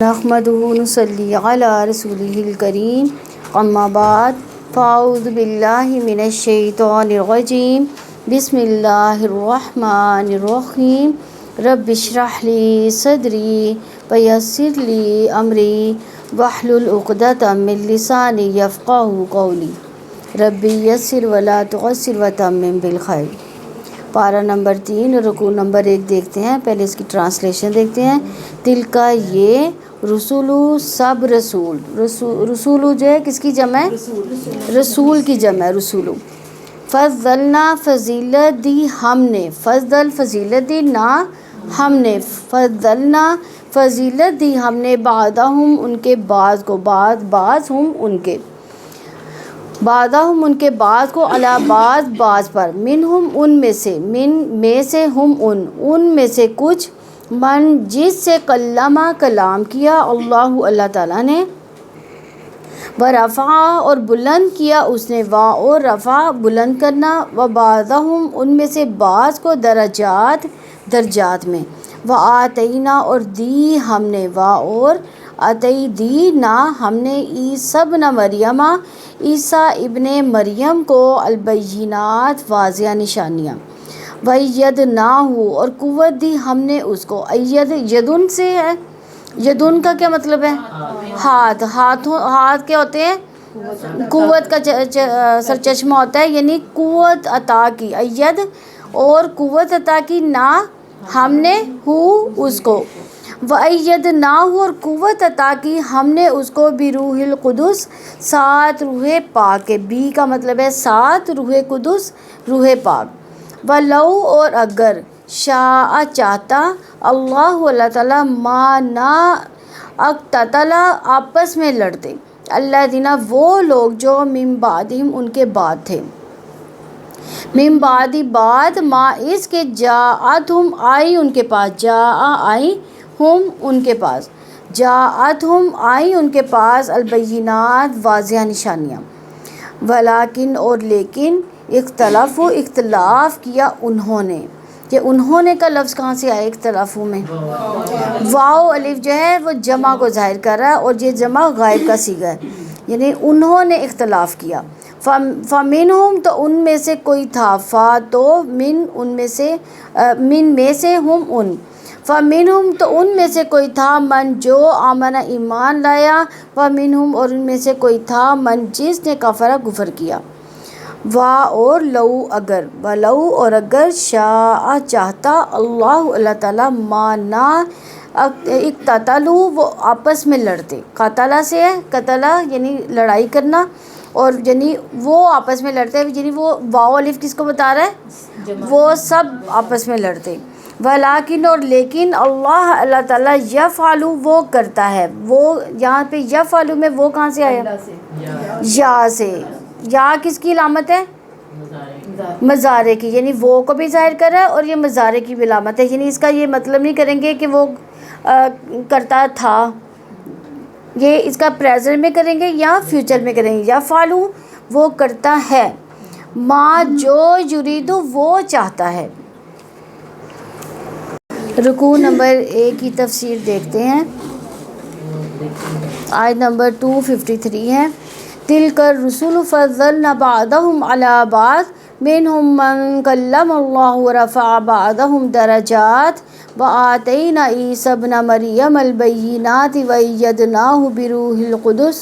نحمدہ ونصلی علی رسولہ الکریم اما بعد فاعوذ باللہ من الشیطان الرجیم بسم اللہ الرحمن الرحیم رب اشرح لی صدری ویسر لی امری واحلل عقدۃ من لسانی یفقہوا قولی رب یسر ولا تعسر وتمم بالخیر۔ پارہ نمبر 3 رکوع نمبر 1 دیکھتے ہیں، پہلے اس کی ٹرانسلیشن دیکھتے ہیں۔ دل کا یہ رسولو سب رسول، رسولو جو ہے کس کی جمع ہے؟ رسول کی جمع ہے رسولو۔ فضلنا فضیلت دی ہم نے، فضل فضیلت دی نہ ہم نے، فضلنا فضیلت دی ہم نے بعدہم ان کے بعض کو، بعض ہم ان کے، بعدہم ان کے بعض کو علی بعض پر، منہم ان میں سے، من میں سے، ہم ان میں سے کچھ، من جس سے کلمہ کلام کیا اللہ تعالیٰ نے، ورفع اور بلند کیا اس نے، اور رفع بلند کرنا، وبعضہم ان میں سے بعض کو درجات میں، وآتینا اور دی ہم نے، اور دی ہم نے عیسیٰ ابن مریم، عیسیٰ ابن مریم کو البینات واضح نشانیاں، وَأَيَّدْنَاهُ اور قوت دی ہم نے اس کو، یدن سے ہے، یدن کا کیا مطلب ہے؟ ہاتھ کیا ہوتے ہیں؟ قوت کا سرچشمہ ہوتا ہے، یعنی قوت عطا کی، اید اور قوت عطا کی، نہ ہم نے اس کو، وَأَيَّدْنَاهُ اور قوت عطا کی ہم نے اس کو، بروح القدس ساتھ روح پاک کے، بی کا مطلب ہے ساتھ، روح قدس روح پاک، وَلَوْ اور اگر، شاء چاہتا، اللہ تعالیٰ، ما نہ اقتتل آپس میں لڑتے، الذین وہ لوگ جو من بعدہم ان کے بعد تھے، من بعد ما اس کے، جاءتہم آئی ان کے پاس، آئی ہم ان کے پاس، جاءتہم آئی ان کے پاس، البینات واضح نشانیاں، ولیکن اور لیکن، اختلاف کیا انہوں نے، کہ انہوں نے کا لفظ کہاں سے آیا اختلافوں میں؟ واو الف جو ہے وہ جمع کو ظاہر کر رہا ہے، اور یہ جمع غائب کا صیغہ ہے، یعنی انہوں نے اختلاف کیا، فمنہم تو ان میں سے کوئی تھا، فا تو من ان میں سے، من میں سے، ہم ان، فمنہم تو ان میں سے کوئی تھا، من جو آمن ایمان لایا، ومنہم اور ان میں سے کوئی تھا، من جس نے کفر کفر کیا، اور لو اگر، ولو اور اگر، شاء چاہتا اللہ تعالیٰ، ما نہ اقتتلوا وہ آپس میں لڑتے، قتلہ سے ہے، قتلہ یعنی لڑائی کرنا، اور یعنی وہ آپس میں لڑتے، یعنی وہ واو الف کس کو بتا رہا ہے؟ وہ سب آپس میں لڑتے، ولیکن اور لیکن، اللہ تعالیٰ، یفعل وہ کرتا ہے، وہ یہاں پہ یفعل میں وہ کہاں سے آیا؟ یا سے، یا کس کی علامت ہے؟ مضارع کی، یعنی وہ کو بھی ظاہر کر رہا ہے، اور یہ مضارع کی بھی علامت ہے، یعنی اس کا یہ مطلب نہیں کریں گے کہ وہ کرتا تھا، یہ اس کا پریزنٹ میں کریں گے یا فیوچر میں کریں گے، یفعل وہ کرتا ہے، ما جو یرید وہ چاہتا ہے۔ رکوع نمبر 1 کی تفسیر دیکھتے ہیں، آیت نمبر 253 ہے، تلک الرسل فضلنا بعضهم علی بعض منہم من کلم اللہ ورفع بعضهم درجات وآتینا عیسیٰ ابن مریم البینات وأیدناہ بروح القدس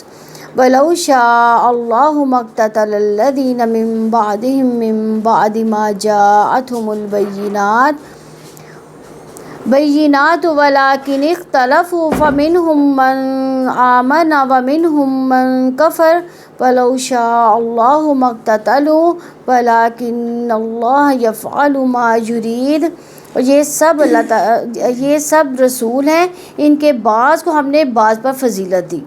ولو شاء اللہ ما اقتتل الذین من بعدہم من بعد ما جاءتہم البینات ولكن اختلفوا فمنهم من آمن ومنهم من كفر ولو شاء الله ما اقتتلوا ولكن الله يفعل ما يريد۔ اور یہ سب رسول ہیں، ان کے بعض کو ہم نے بعض پر فضیلت دی،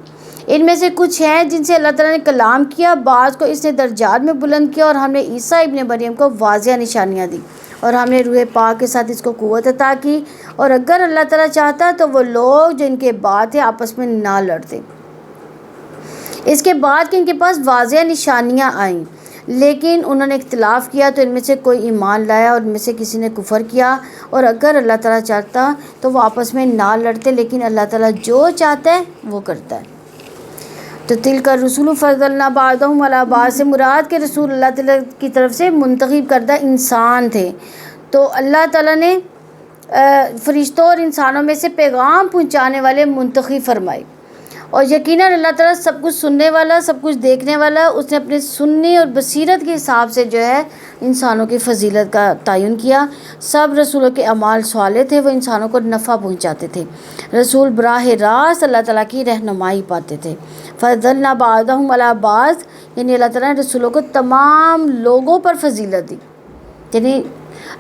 ان میں سے کچھ ہیں جن سے اللہ تعالیٰ نے کلام کیا، بعض کو اس نے درجات میں بلند کیا، اور ہم نے عیسیٰ ابن مریم کو واضح نشانیاں دی، اور ہم نے روح پاک کے ساتھ اس کو قوت عطا کی، اور اگر اللہ تعالیٰ چاہتا تو وہ لوگ جو ان کے بعد تھے آپس میں نہ لڑتے۔ اس کے بعد کہ ان کے پاس واضح نشانیاں آئیں، لیکن انہوں نے اختلاف کیا تو ان میں سے کوئی ایمان لایا اور ان میں سے کسی نے کفر کیا، اور اگر اللہ تعالیٰ چاہتا تو وہ آپس میں نہ لڑتے، لیکن اللہ تعالیٰ جو چاہتا ہے وہ کرتا ہے۔ تو تلک الرسول فضلنا بعضهم علی بعض سے مراد کے رسول اللہ تعالیٰ کی طرف سے منتخب کردہ انسان تھے، تو اللہ تعالیٰ نے فرشتوں اور انسانوں میں سے پیغام پہنچانے والے منتخب فرمائے، اور یقیناً اللہ تعالیٰ سب کچھ سننے والا، سب کچھ دیکھنے والا، اس نے اپنے سننے اور بصیرت کے حساب سے جو ہے انسانوں کی فضیلت کا تعین کیا۔ سب رسولوں کے اعمال صالح تھے، وہ انسانوں کو نفع پہنچاتے تھے، رسول براہ راست اللہ تعالیٰ کی رہنمائی پاتے تھے۔ فضلنا بعضهم علی بعض، یعنی اللہ تعالیٰ نے رسولوں کو تمام لوگوں پر فضیلت دی، یعنی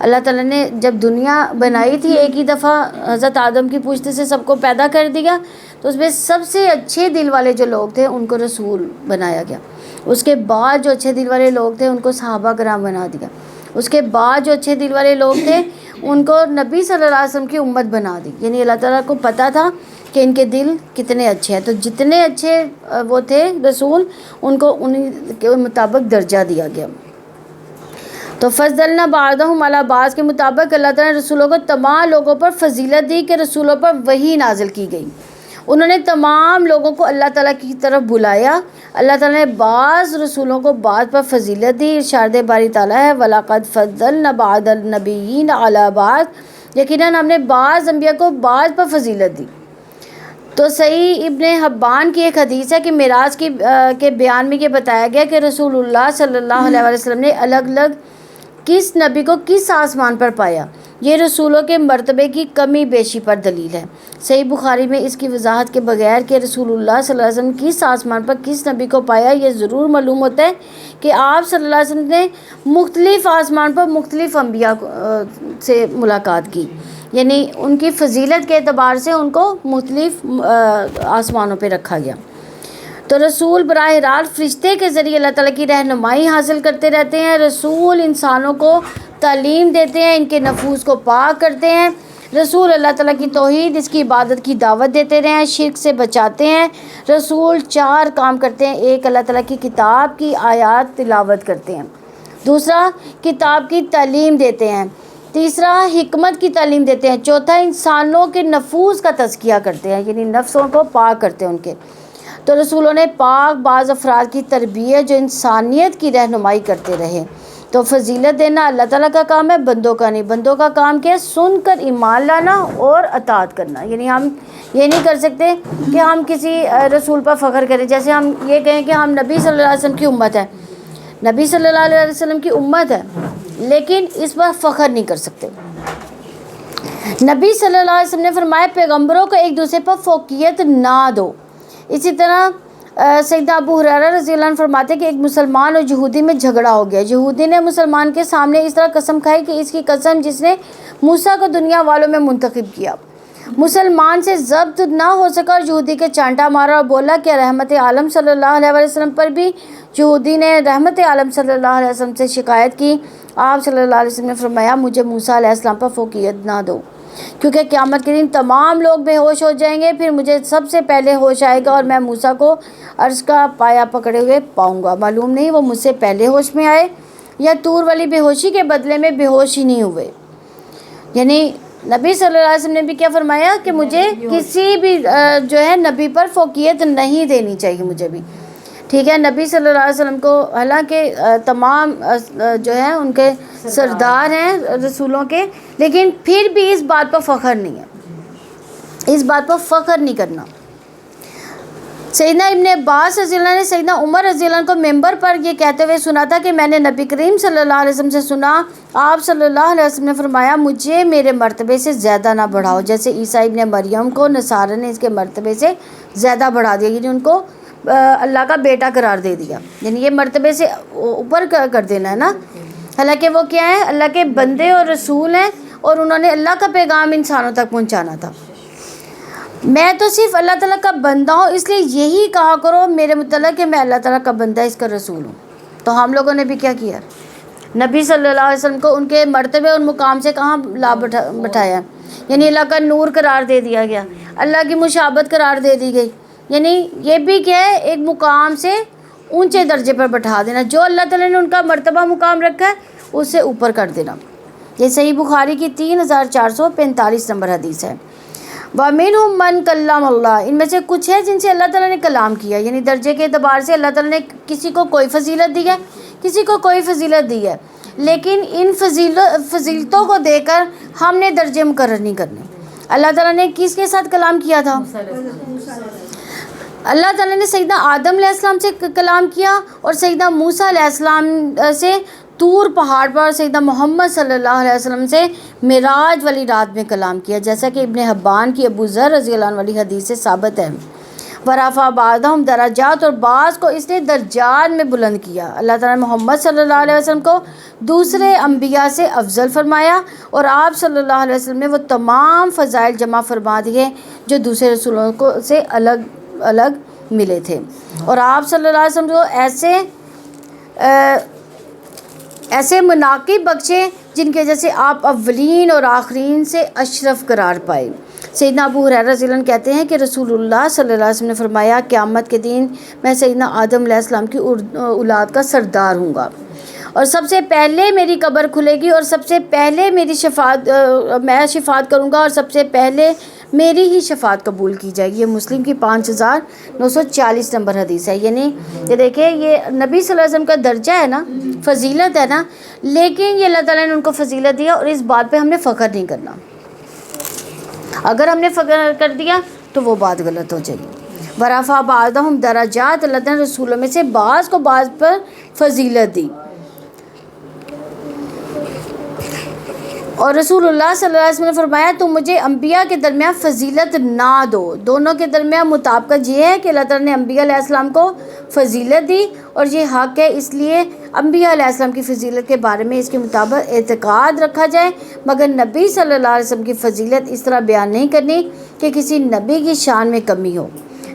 اللہ تعالیٰ نے جب دنیا بنائی تھی ایک ہی دفعہ حضرت آدم کی پوچھتے سے سب کو پیدا کر دیا، تو اس میں سب سے اچھے دل والے جو لوگ تھے ان کو رسول بنایا گیا، اس کے بعد جو اچھے دل والے لوگ تھے ان کو صحابہ کرام بنا دیا، اس کے بعد جو اچھے دل والے لوگ تھے ان کو نبی صلی اللہ علیہ وسلم کی امت بنا دی، یعنی اللہ تعالیٰ کو پتہ تھا کہ ان کے دل کتنے اچھے ہیں، تو جتنے اچھے وہ تھے رسول ان کو انہیں کے مطابق درجہ دیا گیا۔ تو فضلنا بعضهم علی بعض کے مطابق اللہ تعالیٰ نے رسولوں کو تمام لوگوں پر فضیلت دی کہ رسولوں پر وحی نازل کی گئی، انہوں نے تمام لوگوں کو اللہ تعالیٰ کی طرف بلایا۔ اللہ تعالیٰ نے بعض رسولوں کو بعض پر فضیلت دی، ارشاد باری تعالیٰ ہے وَلَقَدْ فَضَّلْنَا بَعْضَ النَّبِيِّينَ عَلَىٰ بَعْضٍ، یقیناً ہم نے بعض انبیاء کو بعض پر فضیلت دی۔ تو صحیح ابن حبان کی ایک حدیث ہے کہ معراج کے بیان میں یہ بتایا گیا کہ رسول اللہ صلی اللہ علیہ وسلم نے الگ الگ کس نبی کو کس آسمان پر پایا، یہ رسولوں کے مرتبے کی کمی بیشی پر دلیل ہے۔ صحیح بخاری میں اس کی وضاحت کے بغیر کہ رسول اللہ صلی اللہ علیہ وسلم کس آسمان پر کس نبی کو پایا، یہ ضرور معلوم ہوتا ہے کہ آپ صلی اللہ علیہ وسلم نے مختلف آسمان پر مختلف انبیاء سے ملاقات کی، یعنی ان کی فضیلت کے اعتبار سے ان کو مختلف آسمانوں پہ رکھا گیا۔ تو رسول براہ راست فرشتے کے ذریعے اللہ تعالیٰ کی رہنمائی حاصل کرتے رہتے ہیں، رسول انسانوں کو تعلیم دیتے ہیں، ان کے نفوس کو پاک کرتے ہیں، رسول اللہ تعالیٰ کی توحید، اس کی عبادت کی دعوت دیتے رہے ہیں، شرک سے بچاتے ہیں۔ رسول 4 کام کرتے ہیں، ایک اللہ تعالیٰ کی کتاب کی آیات تلاوت کرتے ہیں، دوسرا کتاب کی تعلیم دیتے ہیں، تیسرا حکمت کی تعلیم دیتے ہیں، چوتھا انسانوں کے نفوس کا تزکیہ کرتے ہیں، یعنی نفسوں کو پاک کرتے ہیں ان کے۔ تو رسولوں نے پاک بعض افراد کی تربیت جو انسانیت کی رہنمائی کرتے رہے۔ تو فضیلت دینا اللہ تعالیٰ کا کام ہے، بندوں کا نہیں۔ بندوں کا کام کیا ہے؟ سن کر ایمان لانا اور اطاعت کرنا، یعنی ہم یہ نہیں کر سکتے کہ ہم کسی رسول پر فخر کریں، جیسے ہم یہ کہیں کہ ہم نبی صلی اللہ علیہ وسلم کی امت ہے، نبی صلی اللہ علیہ وسلم کی امت ہے، لیکن اس پر فخر نہیں کر سکتے۔ نبی صلی اللہ علیہ وسلم نے فرمایا پیغمبروں کو ایک دوسرے پر فوقیت نہ دو۔ اسی طرح سیدنا ابو ہریرہ رضی اللہ عنہ فرماتے ہیں کہ ایک مسلمان اور یہودی میں جھگڑا ہو گیا، یہودی نے مسلمان کے سامنے اس طرح قسم کھائی کہ اس کی قسم جس نے موسیٰ کو دنیا والوں میں منتخب کیا۔ مسلمان سے ضبط نہ ہو سکا اور یہودی کے چانٹا مارا اور بولا کہ رحمت عالم صلی اللہ علیہ وسلم پر بھی۔ یہودی نے رحمت عالم صلی اللہ علیہ وسلم سے شکایت کی، آپ صلی اللہ علیہ وسلم نے فرمایا مجھے موسیٰ علیہ السلام پر فوقیت نہ دو، کیونکہ قیامت کے دن تمام لوگ بے ہوش ہو جائیں گے، پھر مجھے سب سے پہلے ہوش آئے گا اور میں موسیٰ کو عرش کا پایا پکڑے ہوئے پاؤں گا۔ معلوم نہیں وہ مجھ سے پہلے ہوش میں آئے یا طور والی بے ہوشی کے بدلے میں بے ہوش ہی نہیں ہوئے۔ یعنی نبی صلی اللہ علیہ وسلم نے بھی کیا فرمایا کہ مجھے کسی بھی جو ہے نبی پر فوقیت نہیں دینی چاہیے مجھے بھی، ٹھیک ہے۔ نبی صلی اللہ علیہ وسلم کو حالانکہ تمام جو ہے ان کے سردار ہیں رسولوں کے، لیکن پھر بھی اس بات پر فخر نہیں ہے، اس بات پر فخر نہیں کرنا۔ سیدنا ابن عباس رضی اللہ عنہ نے سیدنا عمر رضی اللہ عنہ کو ممبر پر یہ کہتے ہوئے سنا تھا کہ میں نے نبی کریم صلی اللہ علیہ وسلم سے سنا، آپ صلی اللہ علیہ وسلم نے فرمایا مجھے میرے مرتبے سے زیادہ نہ بڑھاؤ، جیسے عیسیٰ ابن مریم کو نصارہ نے اس کے مرتبے سے زیادہ بڑھا دیا، یعنی ان کو اللہ کا بیٹا قرار دے دیا، یعنی یہ مرتبے سے اوپر کر دینا ہے نا۔ حالانکہ وہ کیا ہے؟ اللہ کے بندے اور رسول ہیں، اور انہوں نے اللہ کا پیغام انسانوں تک پہنچانا تھا۔ میں تو صرف اللہ تعالیٰ کا بندہ ہوں، اس لیے یہی کہا کرو میرے متعلق کہ میں اللہ تعالیٰ کا بندہ، اس کا رسول ہوں۔ تو ہم لوگوں نے بھی کیا کیا؟ نبی صلی اللہ علیہ وسلم کو ان کے مرتبے اور مقام سے کہاں لا بٹھایا، یعنی اللہ کا نور قرار دے دیا گیا، اللہ کی مشابہت قرار دے دی گئی، یعنی یہ بھی کیا ہے؟ ایک مقام سے اونچے درجے پر بٹھا دینا، جو اللہ تعالیٰ نے ان کا مرتبہ مقام رکھا ہے اس سے اوپر کر دینا۔ یہ صحیح بخاری کی 3445 نمبر حدیث ہے۔ وَمِنْهُمْ مَنْ كَلَّمَ اللَّهُ، ان میں سے کچھ ہے جن سے اللہ تعالیٰ نے کلام کیا، یعنی درجے کے اعتبار سے اللہ تعالیٰ نے کسی کو کوئی فضیلت دی ہے، کسی کو کوئی فضیلت دی ہے، لیکن ان فضیلتوں کو دے کر ہم نے درجے مقرر نہیں کرنے۔ اللہ تعالیٰ نے کس کے ساتھ کلام کیا تھا؟ اللہ تعالیٰ نے سیدنا آدم علیہ السلام سے کلام کیا، اور سیدنا موسیٰ علیہ السلام سے طور پہاڑ پر سیدنا محمد صلی اللہ علیہ وسلم سے معراج والی رات میں کلام کیا، جیسا کہ ابن حبان کی ابو ذر رضی اللہ عنہ والی حدیث سے ثابت ہے۔ ورفع بعضهم درجات، اور بعض کو اس نے درجات میں بلند کیا۔ اللہ تعالیٰ نے محمد صلی اللہ علیہ وسلم کو دوسرے انبیاء سے افضل فرمایا، اور آپ صلی اللہ علیہ وسلم نے وہ تمام فضائل جمع فرما دیے جو دوسرے رسولوں کو سے الگ الگ ملے تھے، اور آپ صلی اللہ علیہ وسلم کو ایسے مناقب بخشے جن کے جیسے آپ اولین اور آخرین سے اشرف قرار پائے۔ سیدنا ابو ہریرہ رضی اللہ عنہ کہتے ہیں کہ رسول اللہ صلی اللہ علیہ وسلم نے فرمایا، قیامت کے دن میں سیدنا آدم علیہ السلام کی اولاد کا سردار ہوں گا، اور سب سے پہلے میری قبر کھلے گی، اور سب سے پہلے میری میں شفاعت کروں گا، اور سب سے پہلے میری ہی شفاعت قبول کی جائے گی۔ یہ مسلم کی 5940 نمبر حدیث ہے۔ یعنی یہ دیکھیں، یہ نبی صلی اللہ علیہ وسلم کا درجہ ہے نا، فضیلت ہے نا، لیکن یہ اللہ تعالیٰ نے ان کو فضیلت دیا، اور اس بات پہ ہم نے فخر نہیں کرنا۔ اگر ہم نے فخر کر دیا تو وہ بات غلط ہو جائے گی۔ ورفع بعضهم درجات، اللہ تعالیٰ نے رسولوں میں سے بعض کو بعض پر فضیلت دی، اور رسول اللہ صلی اللہ علیہ وسلم نے فرمایا، تم مجھے انبیاء کے درمیان فضیلت نہ دو۔ دونوں کے درمیان مطابقت یہ ہے کہ اللہ تعالیٰ نے انبیاء علیہ السلام کو فضیلت دی، اور یہ حق ہے، اس لیے انبیاء علیہ السلام کی فضیلت کے بارے میں اس کے مطابق اعتقاد رکھا جائے، مگر نبی صلی اللہ علیہ وسلم کی فضیلت اس طرح بیان نہیں کرنی کہ کسی نبی کی شان میں کمی ہو۔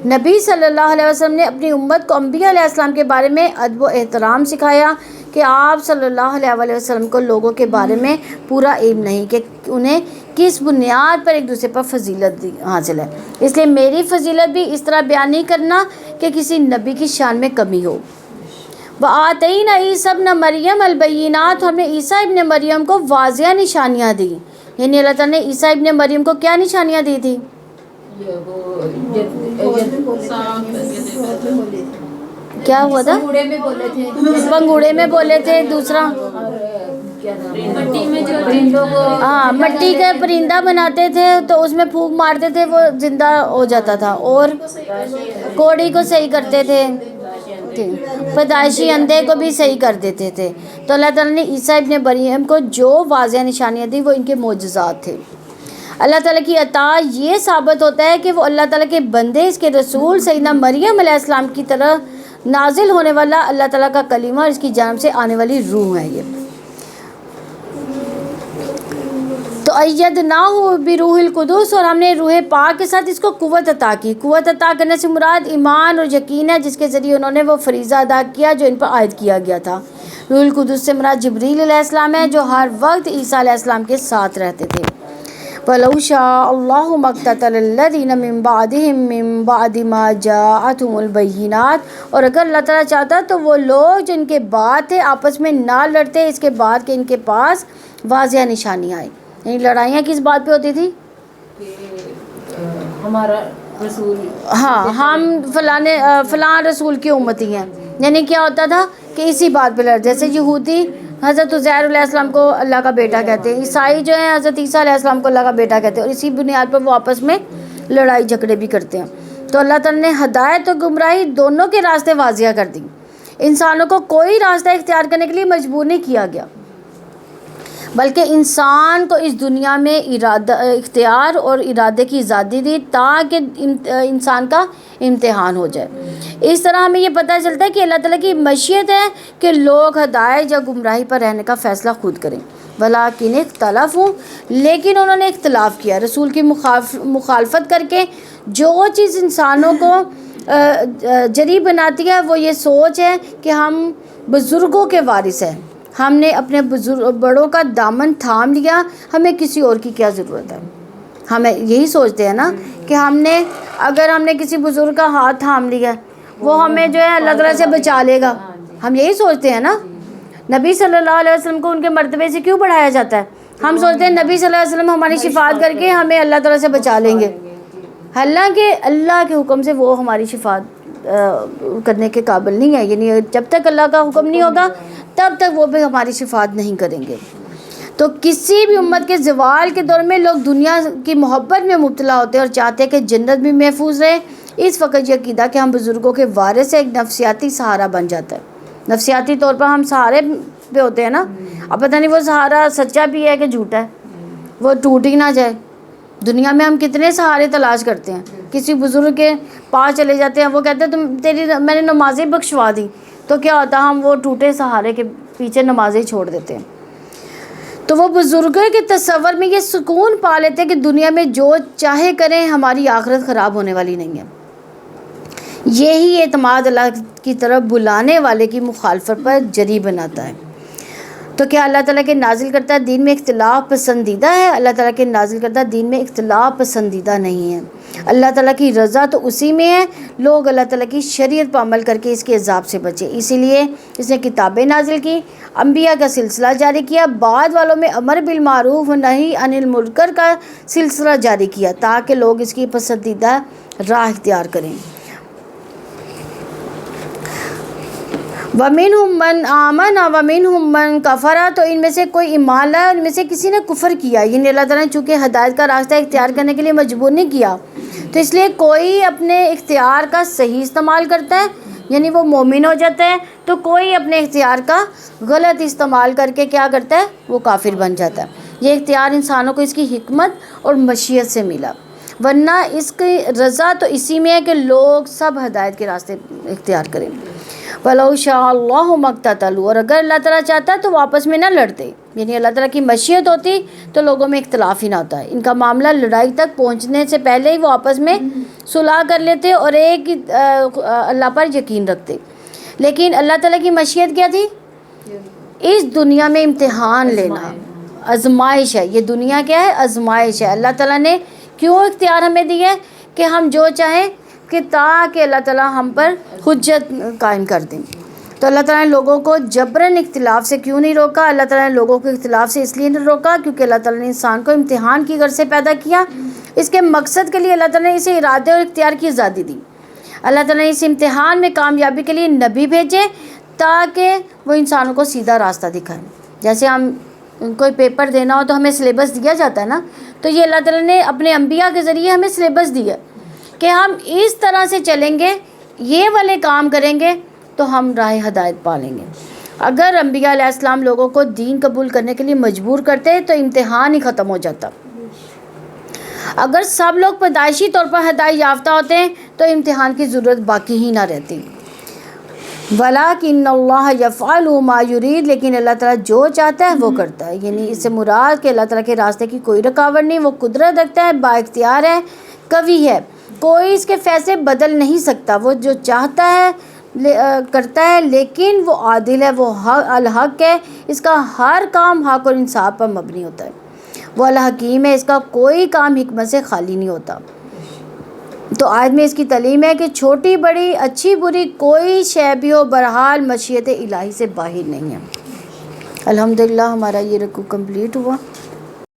نبی صلی اللہ علیہ وسلم نے اپنی امت کو انبیاء علیہ السلام کے بارے میں ادب و احترام سکھایا کہ آپ صلی اللہ علیہ وسلم کو لوگوں کے بارے میں پورا علم نہیں کہ انہیں کس بنیاد پر ایک دوسرے پر فضیلت حاصل ہے، اس لیے میری فضیلت بھی اس طرح بیان نہیں کرنا کہ کسی نبی کی شان میں کمی ہو۔ وَآتَيْنَا عِيسَىٰ ابْنَ مَرْيَمَ الْبَيِّنَاتِ، ہم نے عیسیٰ ابن مریم کو واضح نشانیاں دی۔ یعنی اللہ تعالیٰ نے عیسیٰ ابن مریم کو کیا نشانیاں دی تھی؟ کیا ہوا تھا؟ پنگوڑے میں بولے تھے، دوسرا ہاں مٹی کا پرندہ بناتے تھے تو اس میں پھونک مارتے تھے، وہ زندہ ہو جاتا تھا، اور کوڑی کو صحیح کرتے تھے، پیدائشی اندھے کو بھی صحیح کر دیتے تھے۔ تو اللہ تعالیٰ نے عیسیٰ ابن مریم کو جو واضح نشانیاں دی وہ ان کے معجزات تھے۔ اللہ تعالیٰ کی عطا یہ ثابت ہوتا ہے کہ وہ اللہ تعالیٰ کے بندے، اس کے رسول سیدنا مریم علیہ السلام کی طرح نازل ہونے والا اللہ تعالیٰ کا کلمہ اور اس کی جانب سے آنے والی روح ہے۔ یہ تو ایدناہ بروح القدس، اور ہم نے روح پاک کے ساتھ اس کو قوت عطا کی۔ قوت عطا کرنے سے مراد ایمان اور یقین ہے، جس کے ذریعے انہوں نے وہ فریضہ ادا کیا جو ان پر عائد کیا گیا تھا۔ روح القدس سے مراد جبریل علیہ السلام ہے، جو ہر وقت عیسیٰ علیہ السلام کے ساتھ رہتے تھے۔ وَلَوْ شَاءَ اللَّهُ مَا اقْتَتَلَ الَّذِينَ مِن بَعْدِهِم مِّن بَعْدِ مَا جَاءَتْهُمُ الْبَيِّنَاتُ، اور اگر اللہ تعالیٰ چاہتا تو وہ لوگ جو ان کے بعد تھے آپس میں نہ لڑتے اس کے بعد کہ ان کے پاس واضح نشانیاں آئیں۔ یعنی لڑائیاں کس بات پہ ہوتی تھی؟ ہمارا رسول، ہاں ہم فلاں رسول کی امتی ہیں، یعنی کیا ہوتا تھا کہ اسی بات پہ لڑ، جیسے یہودی حضرت عزیر علیہ السلام کو اللہ کا بیٹا کہتے ہیں، عیسائی جو ہیں حضرت عیسیٰ علیہ السلام کو اللہ کا بیٹا کہتے ہیں، اور اسی بنیاد پر وہ آپس میں لڑائی جھگڑے بھی کرتے ہیں۔ تو اللہ تعالیٰ نے ہدایت اور گمراہی دونوں کے راستے واضح کر دی، انسانوں کو کوئی راستہ اختیار کرنے کے لیے مجبور نہیں کیا گیا، بلکہ انسان کو اس دنیا میں اختیار اور ارادے کی آزادی دی تاکہ انسان کا امتحان ہو جائے۔ اس طرح ہمیں یہ پتہ چلتا ہے کہ اللہ تعالیٰ کی مشیت ہے کہ لوگ ہدایت یا گمراہی پر رہنے کا فیصلہ خود کریں۔ ولیکن اختلافوا، لیکن انہوں نے اختلاف کیا رسول کی مخالفت کر کے۔ جو چیز انسانوں کو جری بناتی ہے وہ یہ سوچ ہے کہ ہم بزرگوں کے وارث ہیں، ہم نے اپنے بڑوں کا دامن تھام لیا، ہمیں کسی اور کی کیا ضرورت ہے۔ ہمیں یہی سوچتے ہیں نا کہ اگر ہم نے کسی بزرگ کا ہاتھ تھام لیا وہ ہمیں جو ہے اللہ تعالیٰ سے بچا لے گا. ہم یہی سوچتے ہیں نا. نبی صلی اللہ علیہ وسلم کو ان کے مرتبے سے کیوں بڑھایا جاتا ہے؟ ہم سوچتے ہیں نبی صلی اللہ علیہ وسلم ہماری شفاعت کر کے ہمیں اللہ تعالیٰ سے بچا لیں گے، حالانکہ اللہ کے حکم سے وہ ہماری شفاعت کرنے کے قابل نہیں ہے. یعنی جب تک اللہ کا حکم نہیں ہوگا تب تک وہ بھی ہماری شفاعت نہیں کریں گے. تو کسی بھی امت کے زوال کے دور میں لوگ دنیا کی محبت میں مبتلا ہوتے ہیں اور چاہتے ہیں کہ جنت بھی محفوظ رہے. اس وقت یہ عقیدہ کہ ہم بزرگوں کے وارث سے ایک نفسیاتی سہارا بن جاتا ہے. نفسیاتی طور پر ہم سہارے پہ ہوتے ہیں نا. اب پتہ نہیں وہ سہارا سچا بھی ہے کہ جھوٹا ہے، وہ ٹوٹ ہی نہ جائے. دنیا میں ہم کتنے سہارے تلاش کرتے ہیں. کسی بزرگ کے پاس چلے جاتے ہیں، وہ کہتے ہیں میں نے نمازیں بخشوا دی، تو کیا ہوتا ہے ہم وہ ٹوٹے سہارے کے پیچھے نمازیں چھوڑ دیتے ہیں. تو وہ بزرگوں کے تصور میں یہ سکون پا لیتے ہیں کہ دنیا میں جو چاہے کریں ہماری آخرت خراب ہونے والی نہیں ہے. یہی اعتماد اللہ کی طرف بلانے والے کی مخالفت پر جری بناتا ہے. تو کیا اللہ تعالیٰ کے نازل کرتا دین میں اختلاف پسندیدہ ہے؟ اللہ تعالیٰ کے نازل کرتا دین میں اختلاف پسندیدہ نہیں ہے. اللہ تعالیٰ کی رضا تو اسی میں ہے. لوگ اللہ تعالیٰ کی شریعت پر عمل کر کے اس کے عذاب سے بچے. اسی لیے اس نے کتابیں نازل کی، انبیاء کا سلسلہ جاری کیا، بعد والوں میں امر بالمعروف و نہی عن المنکر کا سلسلہ جاری کیا تاکہ لوگ اس کی پسندیدہ راہ اختیار کریں. وَمِنْهُمْ مَنْ آمَنَ وَمِنْهُمْ مَنْ كَفَرَ. تو ان میں سے کوئی ایمان لایا، ان میں سے کسی نے کفر کیا. یعنی اللہ تعالیٰ نے چونکہ ہدایت کا راستہ اختیار کرنے کے لیے مجبور نہیں کیا، تو اس لیے کوئی اپنے اختیار کا صحیح استعمال کرتا ہے یعنی وہ مومن ہو جاتا ہے، تو کوئی اپنے اختیار کا غلط استعمال کر کے کیا کرتا ہے، وہ کافر بن جاتا ہے. یہ اختیار انسانوں کو اس کی حکمت اور مشیت سے ملا، ورنہ اس کی رضا تو اسی میں ہے کہ لوگ سب ہدایت کے راستے اختیار کریں. وَلَوْ شَاءَ اللَّهُ مَا اقْتَتَلُوا. اور اگر اللہ تعالیٰ چاہتا تو وہ آپس میں نہ لڑتے. یعنی اللہ تعالیٰ کی مشیت ہوتی تو لوگوں میں اختلاف ہی نہ ہوتا ہے. ان کا معاملہ لڑائی تک پہنچنے سے پہلے ہی وہ آپس میں صلح کر لیتے اور ایک اللہ پر یقین رکھتے. لیکن اللہ تعالیٰ کی مشیت کیا تھی؟ اس دنیا میں امتحان لینا، آزمائش ہے. یہ دنیا کیا ہے؟ آزمائش ہے. اللہ تعالیٰ نے کیوں اختیار ہمیں دی ہے کہ ہم جو چاہیں کہ تاکہ اللہ تعالیٰ ہم پر حجت قائم کر دیں. تو اللہ تعالیٰ نے لوگوں کو جبراً اختلاف سے کیوں نہیں روکا؟ اللہ تعالیٰ نے لوگوں کو اختلاف سے اس لیے نہیں روکا کیونکہ اللہ تعالیٰ نے انسان کو امتحان کی غرض سے پیدا کیا. اس کے مقصد کے لیے اللہ تعالیٰ نے اسے ارادے اور اختیار کی آزادی دی. اللہ تعالیٰ نے اس امتحان میں کامیابی کے لیے نبی بھیجے تاکہ وہ انسانوں کو سیدھا راستہ دکھائیں. جیسے ہم کوئی پیپر دینا ہو تو ہمیں سلیبس دیا جاتا ہے نا، تو یہ اللہ تعالیٰ نے اپنے انبیاء کے ذریعے ہمیں سلیبس دیا کہ ہم اس طرح سے چلیں گے، یہ والے کام کریں گے تو ہم راہ ہدایت پا لیں گے. اگر انبیاء علیہ السلام لوگوں کو دین قبول کرنے کے لیے مجبور کرتے تو امتحان ہی ختم ہو جاتا. اگر سب لوگ پیدائشی طور پر ہدایت یافتہ ہوتے ہیں تو امتحان کی ضرورت باقی ہی نہ رہتی. وَلَٰكِنَّ اللَّهَ يَفْعَلُ مَا يُرِيدُ. لیکن اللہ تعالیٰ جو چاہتا ہے وہ کرتا ہے. یعنی اس سے مراد کہ اللہ تعالیٰ کے راستے کی کوئی رکاوٹ نہیں، وہ قدرت رکھتا ہے، با اختیار ہے، قوی ہے، کوئی اس کے فیصلے بدل نہیں سکتا. وہ جو چاہتا ہے کرتا ہے، لیکن وہ عادل ہے، وہ الحق ہے. اس کا ہر کام حق اور انصاف پر مبنی ہوتا ہے. وہ الحکیم ہے، اس کا کوئی کام حکمت سے خالی نہیں ہوتا. تو آیت میں اس کی تعلیم ہے کہ چھوٹی بڑی اچھی بری کوئی شے بھی ہو بہرحال مشیت الہی سے باہر نہیں ہے. الحمدللہ ہمارا یہ رکوع کمپلیٹ ہوا.